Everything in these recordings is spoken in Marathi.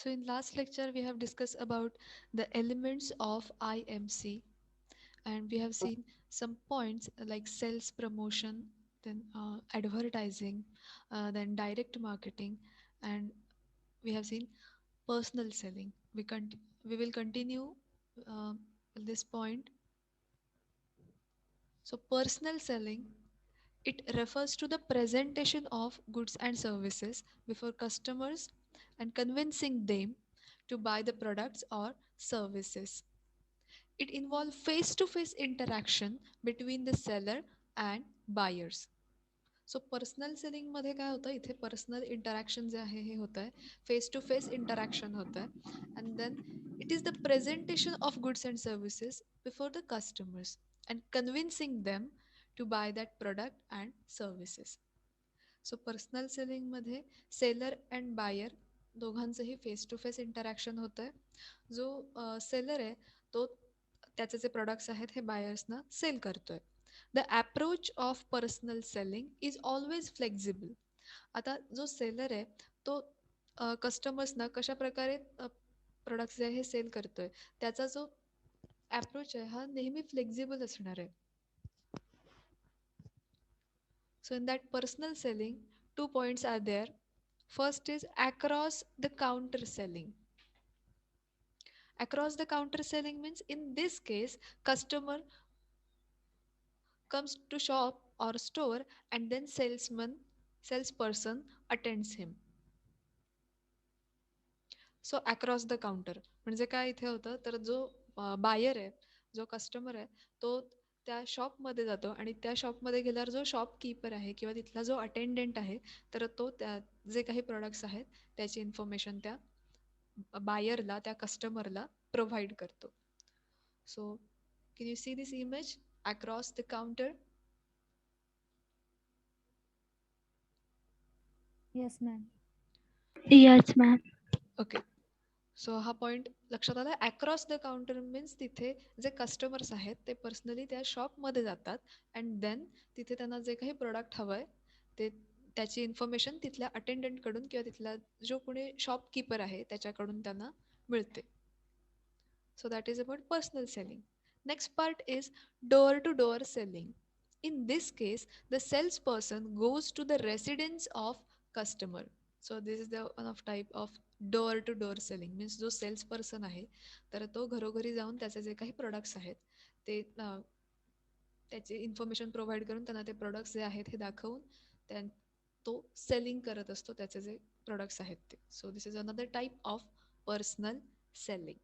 So in last lecture we have discussed about the elements of IMC, and we have seen some points like sales promotion, then advertising, then direct marketing, and we have seen personal selling. We will continue uh, this point. So personal selling, it refers to the presentation of goods and services before customers and convincing them to buy the products or services. It involves face to face interaction between the seller and buyers. So personal सेलिंगमध्ये काय होतं, इथे पर्सनल इंटरॅक्शन जे आहे हे होत आहे, फेस टू फेस इंटरॅक्शन होत आहे. And then it is the presentation of goods and services before the customers and convincing them to buy that product and services. So personal सेलिंगमध्ये सेलर अँड बायर दोघांचंही फेस टू फेस इंटरॅक्शन होतं आहे. जो सेलर आहे तो त्याचे जे प्रोडक्ट्स आहेत हे बायर्सना सेल करतोय. The approach of personal selling is always flexible. आता जो सेलर आहे तो कस्टमर्सना कशा प्रकारे प्रोडक्ट्स जे आहे हे सेल करतोय, त्याचा जो अप्रोच आहे हा नेहमी फ्लेक्झिबल असणार आहे. So in that personal selling, 2 points are there. First is across the counter selling. Across the counter selling means in this case, customer comes to shop or store and then salesperson attends him. So across the counter म्हणजे काय इथे होतं, तर जो बायर आहे, जो कस्टमर आहे, तो त्या शॉपमध्ये जातो आणि त्या शॉपमध्ये गेल्यावर जो शॉपकीपर आहे किंवा तिथला जो अटेंडंट आहे, तर तो त्या जे काही प्रोडक्ट्स आहेत त्याची इन्फॉर्मेशन त्या बायरला, त्या कस्टमरला प्रोव्हाइड करतो. So can you see this image across the counter? Yes, ma'am. Yes, ma'am. Okay. So हा पॉईंट लक्षात आला. अक्रॉस द काउंटर मीन्स तिथे जे कस्टमर्स आहेत ते पर्सनली त्या शॉपमध्ये जातात अँड देन तिथे त्यांना जे काही प्रोडक्ट हवं आहे ते त्याची इन्फॉर्मेशन तिथल्या अटेंडंटकडून किंवा तिथला जो कोणी शॉपकीपर आहे त्याच्याकडून त्यांना मिळते. So that is about personal selling. Next part is door to door selling. In this case, the salesperson goes to the residence of customer. So this is the one of type of door to door selling. Means जो सेल्स पर्सन आहे तर तो घरोघरी जाऊन त्याचे जे काही प्रोडक्ट्स आहेत ते त्याची इन्फॉर्मेशन प्रोव्हाइड करून त्यांना ते प्रोडक्ट्स जे आहेत हे दाखवून त्या तो सेलिंग करत असतो त्याचे जे प्रोडक्ट्स आहेत ते. So this is another type of personal selling.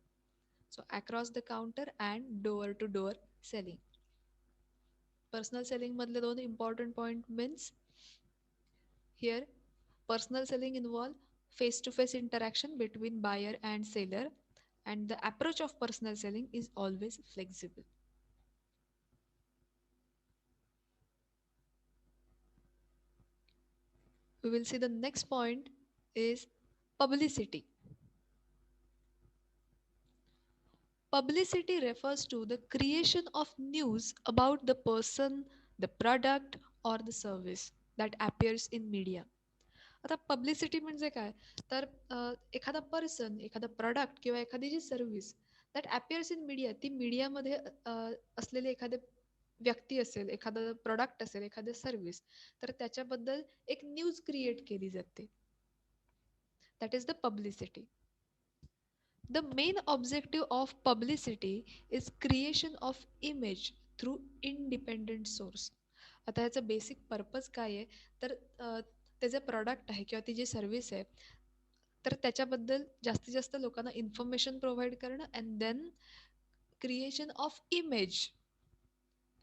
So across the counter and door to door selling. Personal selling मधले दोन important point means here personal selling involve face to face interaction between buyer and seller, and the approach of personal selling is always flexible. We will see the next point is publicity. Publicity refers to the creation of news about the person, the product, or the service that appears in media. आता पब्लिसिटी म्हणजे काय, तर एखादा पर्सन, एखादा प्रॉडक्ट किंवा एखादी जी service that appears in media, ती मीडियामध्ये असलेले एखादे व्यक्ती असेल, एखादं प्रॉडक्ट असेल, एखादं सर्व्हिस, तर त्याच्याबद्दल एक न्यूज क्रिएट केली जाते. That is the publicity. The main objective of publicity is creation of image through independent source. आता ह्याचा बेसिक पर्पज काय आहे, तर ते जे प्रॉडक्ट आहे किंवा ती जी सर्व्हिस आहे तर त्याच्याबद्दल जास्तीत जास्त लोकांना इन्फॉर्मेशन प्रोव्हाइड करणं and then creation of image.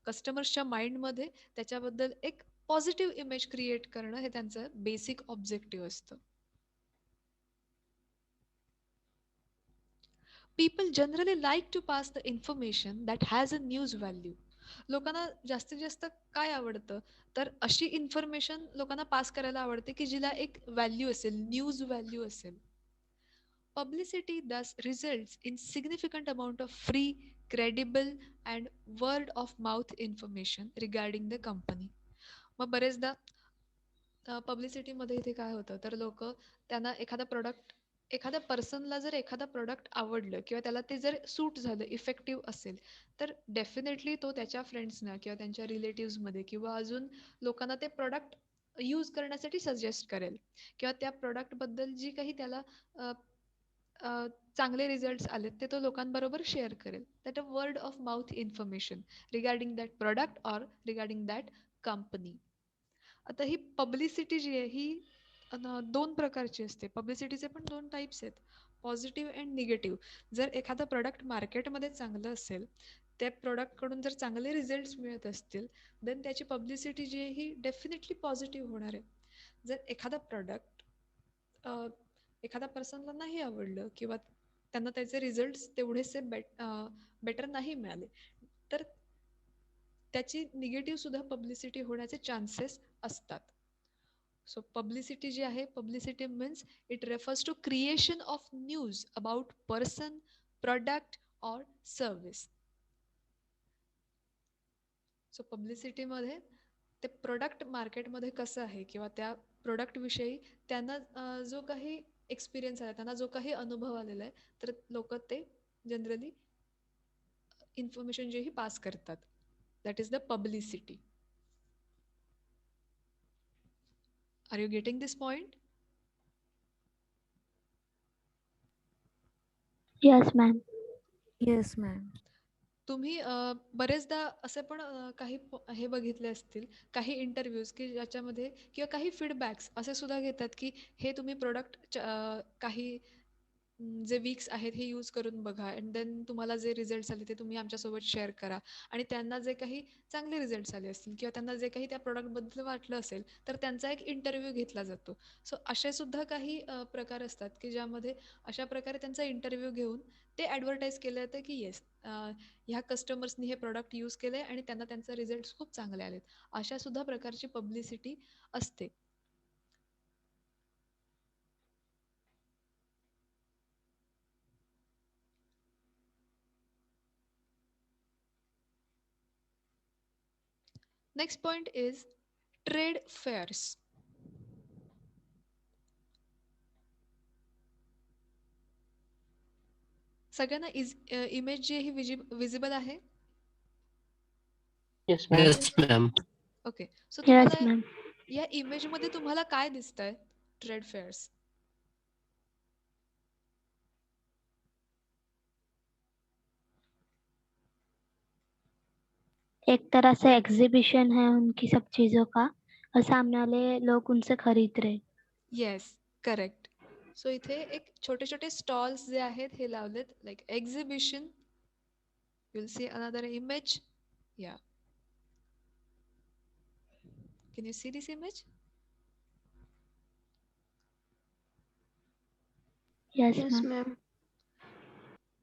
कस्टमर्सच्या माइंडमध्ये त्याच्याबद्दल एक पॉझिटिव्ह इमेज क्रिएट करणं हे त्यांचं बेसिक ऑब्जेक्टिव्ह असतं. People generally like to pass the information that has a news value. लोकांना जास्तीत जास्त काय आवडतं, तर अशी इन्फॉर्मेशन लोकांना पास करायला आवडते की जिला एक व्हॅल्यू असेल, न्यूज व्हॅल्यू असेल. Publicity thus results in significant amount of free, credible and word of mouth information regarding the company. मग बरेचदा पब्लिसिटीमध्ये इथे काय होतं, तर लोक त्यांना एखादा प्रोडक्ट एखाद्या पर्सनला जर एखादा प्रॉडक्ट आवडलं किंवा त्याला ते जर सूट झालं, इफेक्टिव्ह असेल, तर डेफिनेटली तो त्याच्या फ्रेंड्सना किंवा त्यांच्या रिलेटिव्हजमध्ये किंवा अजून लोकांना ते प्रॉडक्ट यूज करण्यासाठी सजेस्ट करेल किंवा त्या प्रॉडक्टबद्दल जी काही त्याला अ, अ, चांगले रिझल्ट्स आलेत ते तो लोकांबरोबर शेअर करेल. That a word of mouth information regarding that product or regarding that company. आता ही पब्लिसिटी जी आहे ही दोन प्रकारची असते. पब्लिसिटीचे पण दोन टाईप्स आहेत, पॉझिटिव्ह अँड निगेटिव्ह. जर एखादं प्रॉडक्ट मार्केटमध्ये चांगलं असेल, त्या प्रॉडक्टकडून जर चांगले रिझल्ट्स मिळत असतील, देन त्याची पब्लिसिटी जी आहे ही डेफिनेटली पॉझिटिव्ह होणार आहे. जर एखादा प्रॉडक्ट एखाद्या पर्सनला नाही आवडलं किंवा त्यांना त्याचे रिझल्ट्स तेवढेसे बेटर नाही मिळाले, तर त्याची निगेटिव्ह सुद्धा पब्लिसिटी होण्याचे चान्सेस असतात. सो पब्लिसिटी जी आहे, publicity means it refers to creation of news about person, product और सर्विस. सो पब्लिसिटीमध्ये ते प्रोडक्ट मार्केटमध्ये कसं आहे किंवा त्या प्रोडक्टविषयी त्यांना जो काही एक्सपिरियन्स आहे, त्यांना जो काही अनुभव आलेला आहे, तर लोक ते जनरली इन्फॉर्मेशन जे ही पास करतात. That is the publicity. Are you getting this point? Yes, ma'am. Yes, ma'am. तुम्ही बरेचदा असे पण काही हे बघितले असतील, काही इंटरव्ह्यूज की ज्याच्यामध्ये किंवा काही फीडबॅक्स असे सुद्धा घेतात की हे तुम्ही प्रोडक्ट काही जे वीक्स आहेत हे यूज करून बघा अँड देन तुम्हाला जे रिझल्ट्स आले ते तुम्ही आमच्यासोबत शेअर करा. आणि त्यांना जे काही चांगले रिझल्ट्स आले असतील किंवा त्यांना जे काही त्या प्रोडक्टबद्दल वाटलं असेल, तर त्यांचा एक इंटरव्ह्यू घेतला जातो. सो असे सुद्धा काही प्रकार असतात की ज्यामध्ये अशा प्रकारे त्यांचा इंटरव्ह्यू घेऊन ते ॲडव्हर्टाईज केलं जातं की येस, ह्या कस्टमर्सनी हे प्रॉडक्ट यूज केले आणि त्यांना त्यांचे रिझल्ट्स खूप चांगले आलेत. अशा सुद्धा प्रकारची पब्लिसिटी असते. Next point is trade fares. सगळ्यांना इमेज जी ही विजिबल आहे? Yes, ma'am. Yes, ma'am. Okay. So Yes, तुम्हाला ma'am. या इमेजमध्ये तुम्हाला काय दिसतंय? Trade fares. एक तरह से एग्जीबिशन है उनकी सब चीजों का और सामने वाले लोग उनसे खरीद रहे. Yes, correct. सो इथे एक छोटे छोटे स्टॉल्स जे आहेत हे लावलेत, like exhibition. You will see another image. Yeah, can you see this image? Yes, Yes, ma'am. ma'am.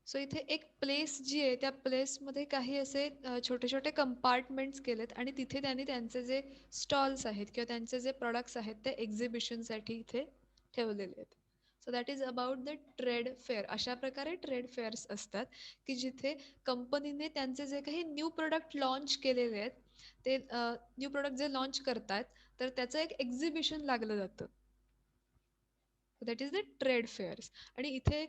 So इथे एक प्लेस जी आहे त्या प्लेसमध्ये काही असे छोटे छोटे कंपार्टमेंट्स केलेत आणि तिथे त्यांनी त्यांचे जे स्टॉल्स आहेत किंवा त्यांचे जे प्रॉडक्ट्स आहेत ते एक्झिबिशनसाठी इथे ठेवलेले आहेत. So that is about the trade fair. अशा प्रकारे ट्रेड फेअर्स असतात की जिथे कंपनीने त्यांचे जे काही न्यू प्रोडक्ट लॉन्च केलेले आहेत, ते न्यू प्रोडक्ट जे लॉन्च करतात, तर त्याचं एक एक्झिबिशन लागलं जातं. That is the trade fares. आणि इथे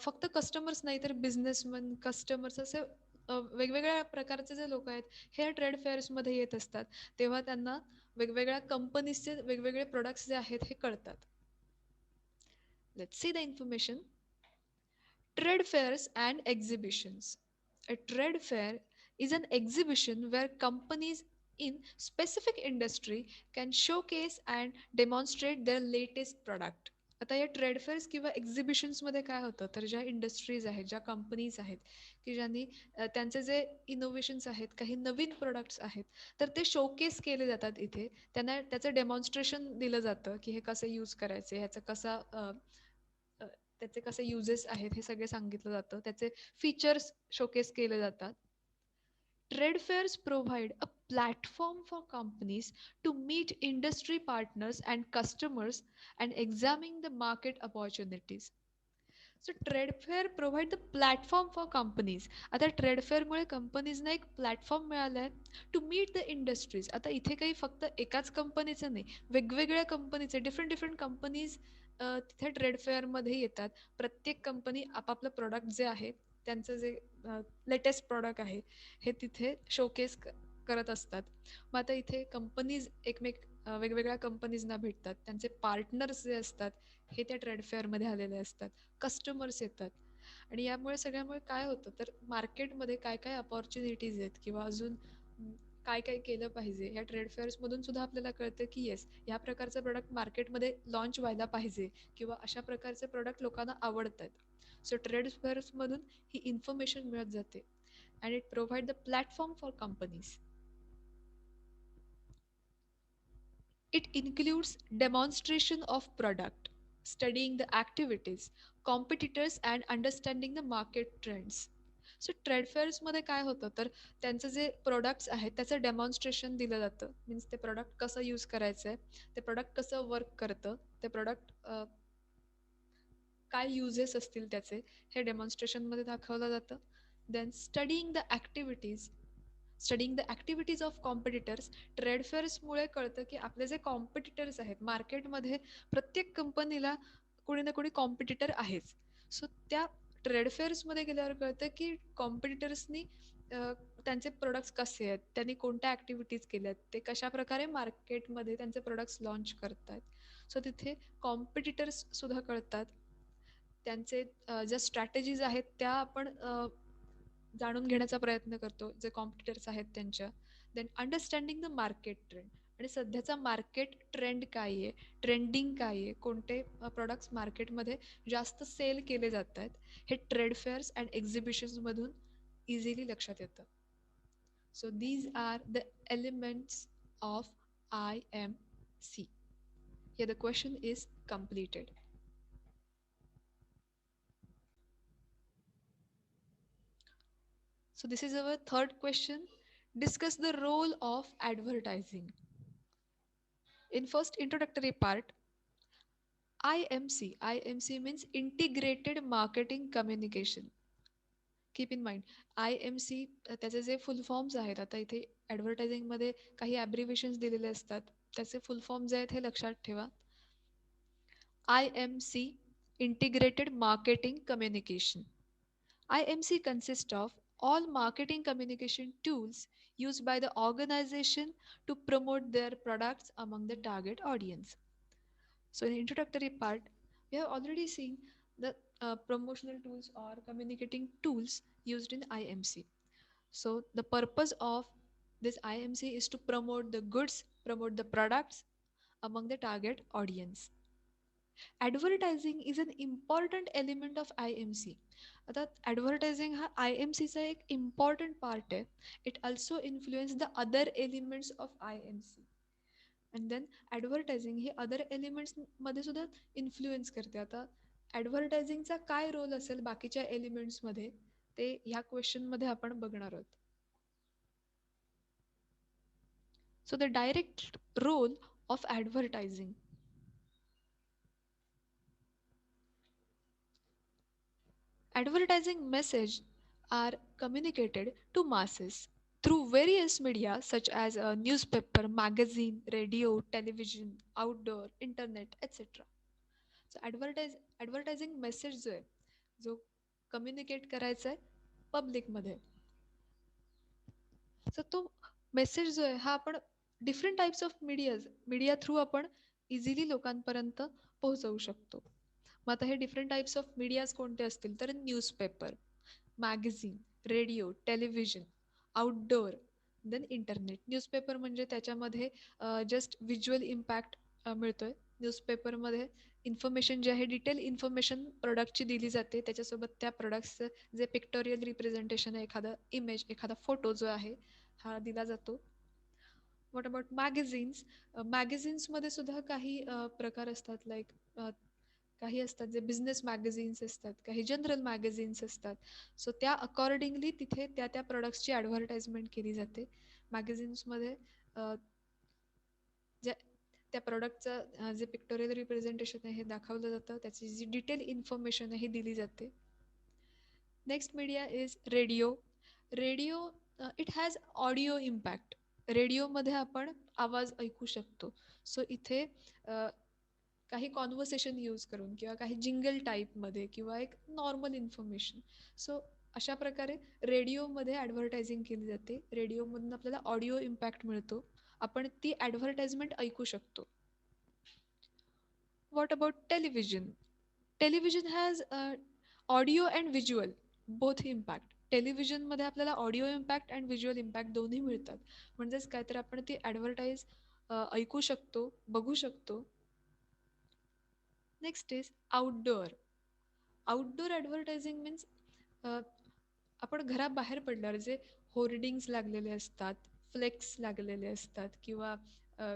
फक्त कस्टमर्स नाही तर बिझनेसमन, कस्टमर्स असे वेगवेगळ्या प्रकारचे जे लोक आहेत हे ट्रेड फेअर्समध्ये येत असतात. तेव्हा त्यांना वेगवेगळ्या कंपनीजचे वेगवेगळे प्रोडक्ट्स जे आहेत हे कळतात. Let's see the information. Trade fairs and exhibitions. A trade fair is an exhibition where companies in specific industry can showcase and demonstrate their latest product. आता या ट्रेड फेअर्स किंवा एक्झिबिशन्समध्ये काय होतं, तर ज्या इंडस्ट्रीज आहेत, ज्या कंपनीज आहेत की ज्यांनी त्यांचे जे इनोव्हेशन्स आहेत, काही नवीन प्रोडक्ट्स आहेत, तर ते शोकेस केले जातात इथे. त्यांना त्याचं डेमॉन्स्ट्रेशन दिलं जातं की हे कसं यूज करायचे, ह्याचं कसं त्याचे कसे युजेस आहेत हे सगळे सांगितलं जातं. त्याचे फीचर्स शोकेस केले जातात. Trade fairs provide a platform for companies to meet industry partners and customers and examine the market opportunities. So trade fair provide the platform for companies. आता ट्रेड फेअरमुळे कंपनीजना एक प्लॅटफॉर्म मिळाला आहे टू मीट द इंडस्ट्रीज. आता इथे काही फक्त एकाच कंपनीचं नाही, वेगवेगळ्या कंपनीचे डिफरंट डिफरंट कंपनीज तिथे ट्रेड फेअरमध्ये येतात. प्रत्येक कंपनी आपापलं प्रोडक्ट जे आहे, त्यांचं जे लेटेस्ट प्रोडक्ट आहे, हे तिथे शोकेस करत असतात. मग आता इथे कंपनीज वेगवेगळ्या कंपनीजना भेटतात. त्यांचे पार्टनर्स जे असतात हे त्या ट्रेड फेअरमध्ये आलेले असतात. कस्टमर्स येतात. आणि यामुळे सगळ्यामुळे काय होतं, तर मार्केटमध्ये काय काय अपॉर्च्युनिटीज आहेत किंवा अजून काय काय केलं पाहिजे, या ट्रेड फेअर्समधून सुद्धा आपल्याला कळतं की येस, ह्या प्रकारचं प्रोडक्ट मार्केटमध्ये लॉन्च व्हायला पाहिजे किंवा अशा प्रकारचे प्रोडक्ट लोकांना आवडत आहेत. सो ट्रेड फेअर्समधून ही इन्फॉर्मेशन मिळत जाते and it provide the platform for companies. It includes demonstration of product, studying the activities, competitors and understanding the market trends. So trade फेअर्समध्ये काय होतं, तर त्यांचं जे प्रोडक्ट्स आहेत त्याचं डेमॉन्स्ट्रेशन दिलं जातं. मीन्स ते प्रोडक्ट कसं यूज करायचं आहे, ते प्रोडक्ट कसं वर्क करतं, ते प्रोडक्ट काय युजेस असतील त्याचे, हे डेमॉन्स्ट्रेशनमध्ये दाखवलं जातं. Then studying the activities, studying the activities of competitors. Trade फेअर्समुळे कळतं की आपले जे कॉम्पिटिटर्स आहेत मार्केटमध्ये, प्रत्येक कंपनीला कोणी ना कोणी कॉम्पिटिटर आहेच. सो त्या ट्रेड फेअर्समध्ये गेल्यावर कळतं की कॉम्पिटिटर्सनी त्यांचे प्रोडक्ट्स कसे आहेत, त्यांनी कोणत्या ॲक्टिव्हिटीज केल्यात, ते कशाप्रकारे मार्केटमध्ये त्यांचे प्रोडक्ट्स लॉन्च करतात. सो तिथे कॉम्पिटिटर्स सुद्धा कळतात. त्यांचे ज्या स्ट्रॅटेजीज आहेत त्या आपण जाणून घेण्याचा प्रयत्न करतो, जे कॉम्पिटिटर्स आहेत त्यांच्या. Then understanding the market trend, आणि सध्याचा मार्केट ट्रेंड काय आहे, ट्रेंडिंग काय आहे, कोणते प्रोडक्ट्स मार्केटमध्ये जास्त सेल केले जात आहेत, हे ट्रेड फेअर्स अँड एक्झिबिशन्समधून इझिली लक्षात येतं. So these are the elements of IMC. Here the question is completed. So this is our third question. Discuss the role of advertising. In first introductory part, IMC means Integrated Marketing Communication. Keep in mind IMC, त्याचे जे फुल फॉर्म्स आहेत, आता इथे ॲडव्हर्टायझिंगमध्ये काही ॲब्रिव्हिएशन्स दिलेले असतात, त्याचे फुल फॉर्म जे आहेत हे लक्षात ठेवा. IMC, Integrated Marketing Communication. IMC consists of all marketing communication tools used by the organization to promote their products among the target audience. So, in the introductory part, we have already seen the promotional tools or communicating tools used in IMC. So, the purpose of this IMC is to promote the goods, promote the products among the target audience. Advertising is an important element of IMC. आता ॲडव्हर्टायझिंग हा IMCचा एक इम्पॉर्टंट पार्ट आहे. It also influence the other elements of IMC. And then advertising हे अदर एलिमेंट्समध्ये सुद्धा इन्फ्लुएन्स करते. आता ॲडव्हर्टायझिंगचा काय रोल असेल बाकीच्या एलिमेंट्समध्ये, ते ह्या क्वेश्चनमध्ये आपण बघणार आहोत. So the direct role of advertising. Advertising messages are communicated to masses through various media such as a newspaper, magazine, radio, television, outdoor, internet, etc. So advertising message जो आहे, जो कम्युनिकेट करायचा आहे पब्लिकमध्ये, सो तो मेसेज जो आहे हा आपण different types of media through आपण इझिली लोकांपर्यंत पोहोचवू शकतो. मग आता हे डिफरंट टाइप्स ऑफ मीडियाज कोणते असतील, तर newspaper, magazine, radio, television, outdoor, then internet. Newspaper म्हणजे त्याच्यामध्ये जस्ट व्हिज्युअल इम्पॅक्ट मिळतोय. न्यूजपेपरमध्ये इन्फॉर्मेशन जे आहे, डिटेल इन्फॉर्मेशन प्रोडक्टची दिली जाते, त्याच्यासोबत त्या प्रोडक्ट्सचं जे पिक्टोरियल रिप्रेझेंटेशन आहे, एखादा इमेज, एखादा फोटो जो आहे हा दिला जातो. What about magazines. मॅगझिन्समध्ये सुद्धा काही प्रकार असतात, लाईक काही असतात जे बिझनेस मॅगझिन्स असतात, काही जनरल मॅगझिन्स असतात. सो त्या अकॉर्डिंगली तिथे त्या त्या प्रोडक्ट्सची ॲडव्हर्टाइजमेंट केली जाते. मॅगझिन्समध्ये जे त्या प्रॉडक्टचं जे पिक्टोरियल रिप्रेझेंटेशन आहे हे दाखवलं जातं, त्याची जी डिटेल इन्फॉर्मेशन आहे ही दिली जाते. Next media is radio. Radio it has audio impact. रेडिओमध्ये आपण आवाज ऐकू शकतो. सो इथे काही कॉन्व्हर्सेशन यूज करून किंवा काही जिंगल टाईपमध्ये किंवा एक नॉर्मल इन्फॉर्मेशन. सो अशा प्रकारे रेडिओमध्ये ॲडव्हर्टायझिंग केली जाते. रेडिओमधून आपल्याला ऑडिओ इम्पॅक्ट मिळतो. आपण ती ॲडव्हर्टाइजमेंट ऐकू शकतो. What about television? Television has audio and visual both impact. टेलिव्हिजनमध्ये आपल्याला audio impact and visual impact दोन्ही मिळतात. म्हणजेच काय तर आपण ती ॲडव्हर्टाईज ऐकू शकतो, बघू शकतो. Next is outdoor. Outdoor advertising means आपण घराबाहेर पडल्यावर जे होर्डिंग्स लागलेले असतात, फ्लेक्स लागलेले असतात किंवा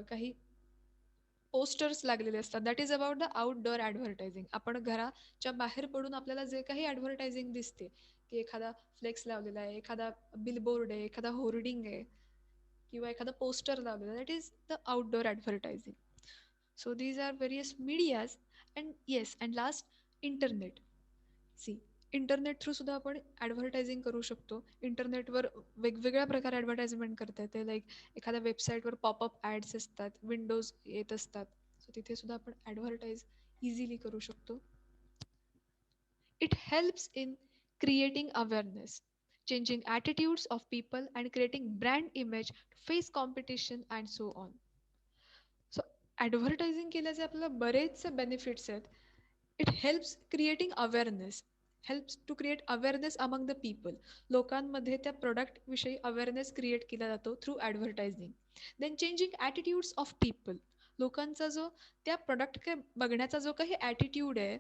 काही पोस्टर्स लागलेले असतात, that is about the outdoor advertising. आपण घराच्या बाहेर पडून आपल्याला जे काही ॲडव्हर्टायझिंग दिसते, की एखादा फ्लेक्स लावलेला आहे, एखादा बिलबोर्ड आहे, एखादा होर्डिंग आहे किंवा एखादा पोस्टर लावलेला आहे, that is the outdoor advertising. So these are various medias. And yes, and last, internet. See, internet through सुद्धा आपण ॲडव्हर्टायझिंग करू शकतो. इंटरनेटवर वेगवेगळ्या प्रकारे ॲडव्हर्टाइजमेंट करता येते. लाईक एखाद्या वेबसाईटवर पॉपअप ॲड्स असतात, विंडोज येत असतात. सो तिथे सुद्धा आपण ॲडव्हर्टाईज इझिली करू शकतो. It helps in creating awareness, changing attitudes of people and creating brand image to face competition and so on. So advertising केल्याचे आपल्याला बरेचसे बेनिफिट्स आहेत. It helps creating awareness, helps to create awareness among the people. लोकांमध्ये त्या प्रोडक्टविषयी अवेअरनेस क्रिएट केला जातो through advertising. Then changing attitudes of people. लोकांचा जो त्या प्रोडक्टकडे बघण्याचा जो काही ॲटिट्यूड आहे,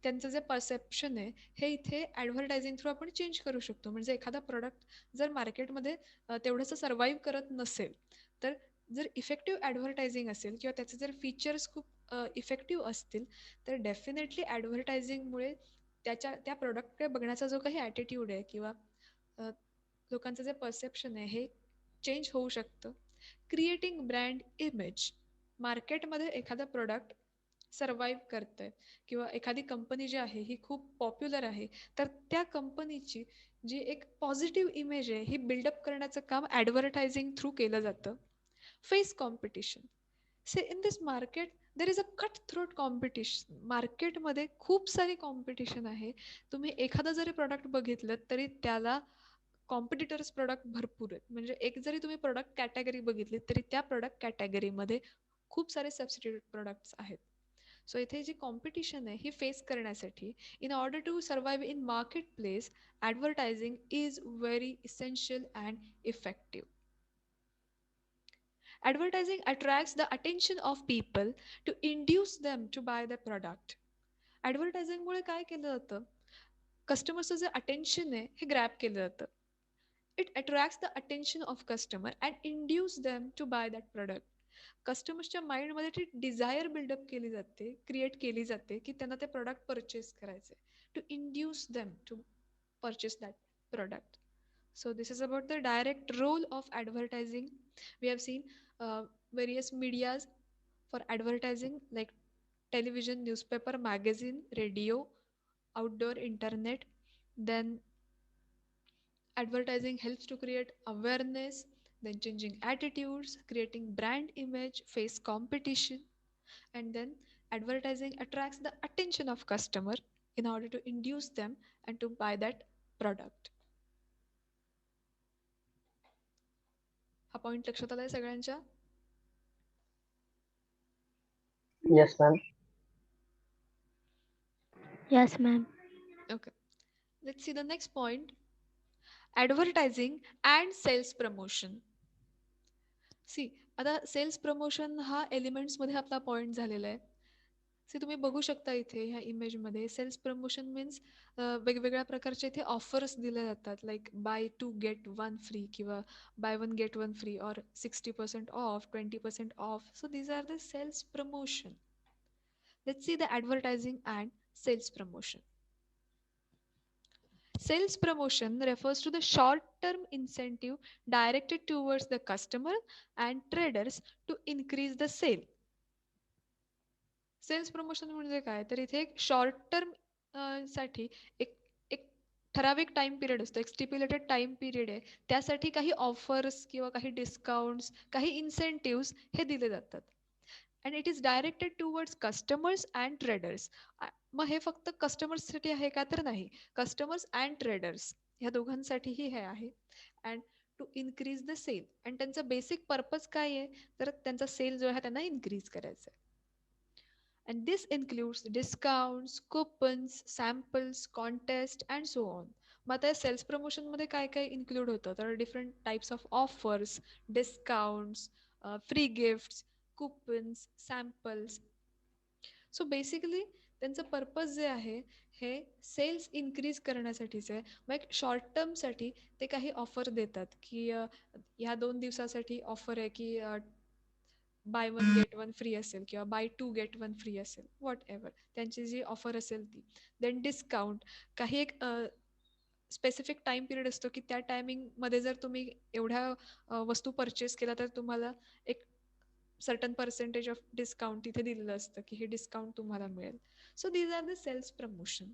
त्यांचं जे परसेप्शन आहे, हे इथे ॲडव्हर्टायझिंग थ्रू आपण चेंज करू शकतो. म्हणजे एखादा प्रोडक्ट जर मार्केटमध्ये तेवढंसं सर्वाईव्ह करत नसेल, तर जर इफेक्टिव्ह ॲडव्हर्टायझिंग असेल किंवा त्याचे जर फीचर्स खूप इफेक्टिव्ह असतील, तर डेफिनेटली ॲडव्हर्टायझिंगमुळे त्या प्रोडक्टकडे बघण्याचा जो काही ॲटिट्यूड आहे किंवा लोकांचं जे परसेप्शन आहे हे चेंज होऊ शकतं. Creating brand image. मार्केटमध्ये एखादा प्रोडक्ट सर्वाईव्ह करतं आहे किंवा एखादी कंपनी जी आहे ही खूप पॉप्युलर आहे, तर त्या कंपनीची जी एक पॉझिटिव्ह इमेज आहे ही बिल्डअप करण्याचं काम ॲडव्हर्टायझिंग थ्रू केलं जातं. Face competition. Say in this market there is a cut throat competition. मार्केटमध्ये खूप सारी कॉम्पिटिशन आहे. तुम्ही एखादा जरी प्रॉडक्ट बघितलं तरी त्याला कॉम्पिटिटर्स प्रॉडक्ट भरपूर आहेत. म्हणजे एक जरी तुम्ही प्रॉडक्ट कॅटेगरी बघितली तरी त्या प्रॉडक्ट कॅटेगरीमध्ये खूप सारे सबस्टिट्यूट प्रॉडक्ट्स आहेत. सो इथे जी कॉम्पिटिशन आहे ही फेस करण्यासाठी, in order to survive in market place, advertising is very essential and effective. Advertising attracts the attention of people to induce them to buy the product. ॲडव्हर्टायझिंगमुळे काय केलं जातं, कस्टमरचं जे अटेन्शन आहे हे ग्रॅब केलं जातं. It attracts the attention of customer and induce them to buy that product. कस्टमर्सच्या माइंडमध्ये ती डिझायर बिल्डअप केली जाते, क्रिएट केली जाते की त्यांना ते प्रोडक्ट परचेस करायचे, to induce them to purchase that product. So this is about the direct role of advertising. We have seen various medias for advertising like television, newspaper, magazine, radio, outdoor, internet. Then advertising helps to create awareness, then changing attitudes, creating brand image, face competition, and then advertising attracts the attention of customer in order to induce them and to buy that product. हा पॉइंट लक्षात आलाय सगळ्यांच्या? Yes, ma'am. Yes, ma'am. Okay. Let's see the next point. Advertising and sales promotion. See, आता सेल्स प्रमोशन हा एलिमेंट्समध्ये आपला पॉईंट झालेला आहे. सी, तुम्ही बघू शकता इथे ह्या इमेजमध्ये सेल्स प्रमोशन मीन्स वेगवेगळ्या प्रकारचे इथे ऑफर्स दिले जातात, like buy two get one free किंवा buy one get one free or 60% off, 20% off. So these are the sales promotion. Let's see the advertising and sales promotion. Sales promotion refers to the short-term incentive directed towards the customer and traders to increase the sale. Sales promotion म्हणजे काय, तर इथे एक शॉर्ट टर्म साठी एक एक ठराविक टाइम पिरियड असतो, एक स्टिप्युलेटेड टाइम पिरियड आहे. त्यासाठी काही ऑफर्स किंवा काही डिस्काउंट्स, काही इन्सेंटिव्स हे दिले जातात. And it is directed towards customers and traders. मग हे फक्त कस्टमर्ससाठी आहे का, तर नाही. कस्टमर्स अँड ट्रेडर्स ह्या दोघांसाठीही हे आहे. And to increase the sale. And त्यांचा बेसिक पर्पज काय आहे, तर त्यांचा सेल जो आहे त्यांना इन्क्रीज करायचा आहे. And this includes discounts, coupons, samples, contest and so on. मग आता सेल्स प्रमोशन मध्ये काय काय इन्क्लूड होतं, तर different types of offers, discounts, free gifts, coupons, samples. So basically त्यांचं पर्पज जे आहे हे सेल्स इन्क्रीज करण्यासाठीच आहे. मग एक शॉर्ट टर्मसाठी ते काही ऑफर देतात की ह्या 2 दिवसासाठी ऑफर आहे की buy one get one free असेल किंवा buy two get one free असेल, व्हॉट एव्हर त्यांची जी ऑफर असेल ती. देन डिस्काउंट, काही एक स्पेसिफिक टाइम पिरियड असतो की त्या टायमिंगमध्ये जर तुम्ही एवढ्या वस्तू परचेस केला तर तुम्हाला एक सर्टन पर्सेंटेज ऑफ डिस्काउंट तिथे दिलेलं असतं की हे डिस्काउंट तुम्हाला मिळेल. So these are the sales promotion.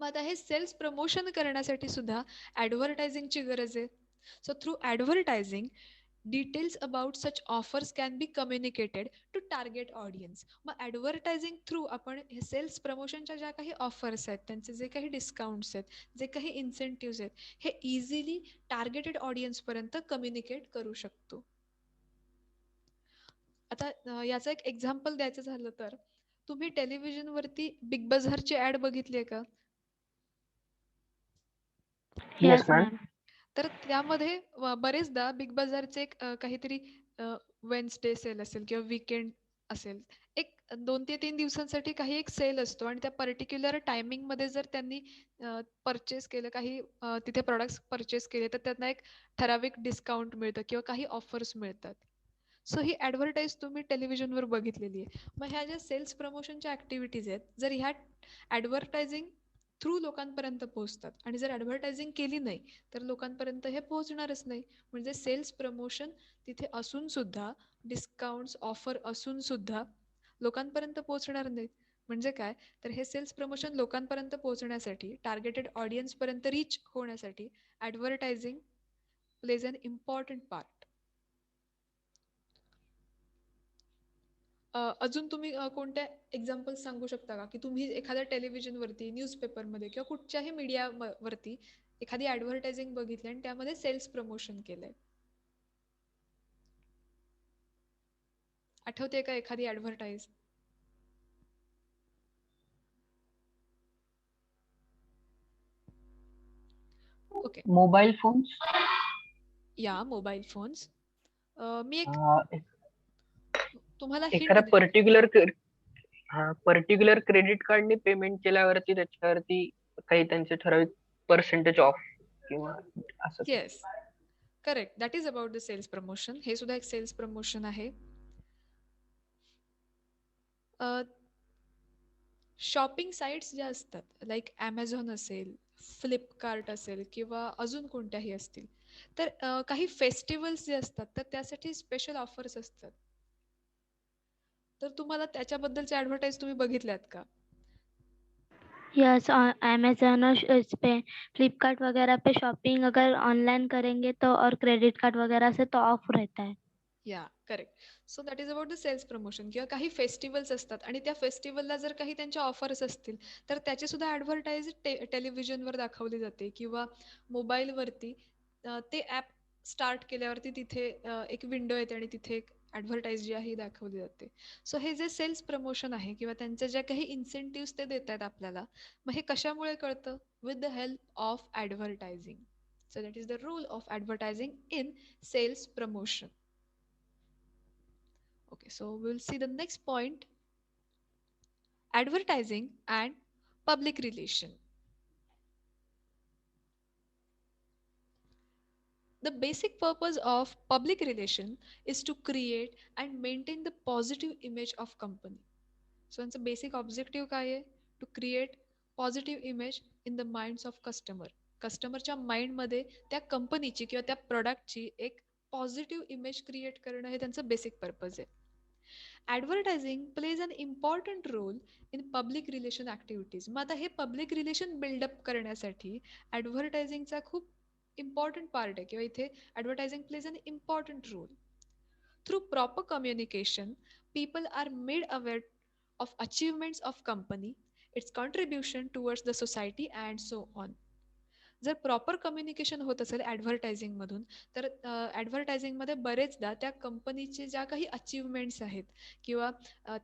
मग आता हे सेल्स प्रमोशन करण्यासाठी सुद्धा ॲडव्हर्टायझिंगची गरज आहे. So through advertising details about such offers can be communicated to target audience. मग ॲडव्हर्टायझिंग थ्रू आपण हे सेल्स प्रमोशनच्या ज्या काही ऑफर्स आहेत, त्यांचे जे काही डिस्काउंट्स आहेत, जे काही इन्सेंटिव्स आहेत, हे इझिली टार्गेटेड ऑडियन्सपर्यंत कम्युनिकेट करू शकतो. आता याचं एक एक्झाम्पल द्यायचं झालं तर तुम्ही टेलिव्हिजनवरती बिग बाजारची ॲड बघितली आहे का? Yes, Yes, ma'am. ma'am. तर त्यामध्ये बरेचदा बिग बाजारचे एक काहीतरी वेन्सडे सेल असेल किंवा वीकेंड असेल, एक 2 ते 3 दिवसांसाठी काही एक सेल असतो आणि त्या पर्टिक्युलर टायमिंगमध्ये जर त्यांनी परचेस केलं, काही तिथे प्रॉडक्ट्स परचेस केले, तर त्यांना एक ठराविक डिस्काउंट मिळतं किंवा काही ऑफर्स मिळतात. सो ही ॲडव्हर्टाईज तुम्ही टेलिव्हिजनवर बघितलेली आहे. मग ह्या ज्या सेल्स प्रमोशनच्या ॲक्टिव्हिटीज आहेत, जर ह्या ॲडव्हर्टायझिंग थ्रू लोकांपर्यंत पोहोचतात आणि जर ॲडव्हर्टायझिंग केली नाही तर लोकांपर्यंत हे पोहोचणारच नाही. म्हणजे सेल्स प्रमोशन तिथे असून सुद्धा, डिस्काउंट्स ऑफर असून सुद्धा लोकांपर्यंत पोहोचणार नाहीत. म्हणजे काय, तर हे सेल्स प्रमोशन लोकांपर्यंत पोहोचण्यासाठी, टार्गेटेड ऑडियन्सपर्यंत रीच होण्यासाठी advertising plays an important part. अजून तुम्ही कोणत्या एक्झाम्पल्स सांगू शकता का, की तुम्ही एखाद्या टेलिव्हिजनवरती, न्यूजपेपरमध्ये किंवा कुठच्याही मीडिया वरती एखादी ॲडव्हर्टायझिंग बघितली आणि त्यामध्ये सेल्स प्रमोशन केलंय? आठवते का एखादी ॲडव्हर्टाईज? ओके. Mobile phones. या मोबाईल फोन्स. मी एक Uh, तुम्हाला हिंट एखाद्या पर्टिक्युलर क्रेडिट कार्डने पेमेंट केल्यावरती त्याच्यावरती काही त्यांचे ठराविक पर्सेंटेज ऑफ किंवा असं. Yes, correct. That is about the sales promotion. हे सुद्धा एक सेल्स प्रमोशन आहे. शॉपिंग साईट्स ज्या असतात, लाईक ॲमेझॉन असेल, फ्लिपकार्ट असेल किंवा अजून कोणत्याही असतील, तर काही फेस्टिवल्स जे असतात तर त्यासाठी स्पेशल ऑफर्स असतात. तर तुम्हाला त्याच्याबद्दलचे ॲडव्हर्टाईज तुम्ही बघितल्यात का? यस, अमेजोन और इस पे फ्लिपकार्ट वगैरह पे शॉपिंग अगर ऑनलाइन करेंगे तो और क्रेडिट कार्ड वगैरह से तो ऑफ रहता है. Yeah, correct. So that is about the sales promotion. किंवा काही फेस्टिवल्स असतात आणि त्या फेस्टिवलला जर काही त्यांच्या ऑफर्स असतील तर त्याची सुद्धा ॲडव्हर्टाईज टेलिव्हिजनवर दाखवली जाते किंवा मोबाईलवरती ते ॲप स्टार्ट केल्यावरती तिथे एक विंडो येते आणि तिथे एक ॲडव्हर्टाईज जी आहे ही दाखवली जाते. सो हे जे सेल्स प्रमोशन आहे किंवा त्यांच्या ज्या काही इन्सेंटिव्स ते देत आहेत आपल्याला, मग हे कशामुळे कळतं? With the help of advertising. So that is the role of advertising in sales promotion. Okay, so we'll see the next point: advertising and public relation. The basic purpose of public relation is to create and maintain the positive image of company. So it's a basic objective काय आहे? To create positive image in the minds of customer. कस्टमरच्या माइंडमध्ये त्या कंपनीची किंवा त्या प्रोडक्टची एक पॉझिटिव्ह इमेज क्रिएट करणं हे त्यांचं बेसिक पर्पज आहे. Advertising plays an important role in public relation activities. मग आता हे पब्लिक रिलेशन बिल्डअप करण्यासाठी ॲडव्हर्टायझिंगचा खूप इम्पॉर्टंट पार्ट आहे किंवा इथे advertising plays an important role. Through proper communication, people are made aware of achievements of company, its contribution towards the society and so on. जर प्रॉपर कम्युनिकेशन होत असेल ॲडव्हर्टायझिंगमधून तर ॲडव्हर्टायझिंगमध्ये बरेचदा त्या कंपनीचे ज्या काही अचीवमेंट्स आहेत किंवा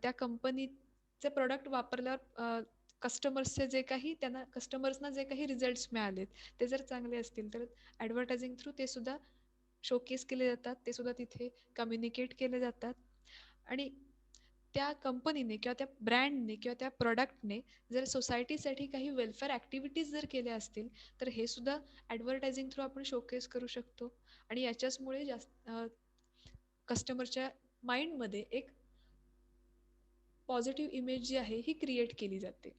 त्या कंपनीचे प्रोडक्ट वापरल्यावर कस्टमर्सचे जे काही त्यांना कस्टमर्सना जे काही रिझल्ट्स मिळालेत ते जर चांगले असतील तर ॲडव्हर्टायझिंग थ्रू ते सुद्धा शोकेस केले जातात, ते सुद्धा तिथे कम्युनिकेट केले जातात. आणि त्या कंपनीने किंवा त्या ब्रँडने किंवा त्या प्रॉडक्टने जर सोसायटीसाठी काही वेलफेअर ॲक्टिव्हिटीज जर केल्या असतील तर हे सुद्धा ॲडव्हर्टायझिंग थ्रू आपण शोकेस करू शकतो. आणि याच्याचमुळे जास्त कस्टमरच्या माइंडमध्ये एक पॉझिटिव्ह इमेज जी आहे ही क्रिएट केली जाते.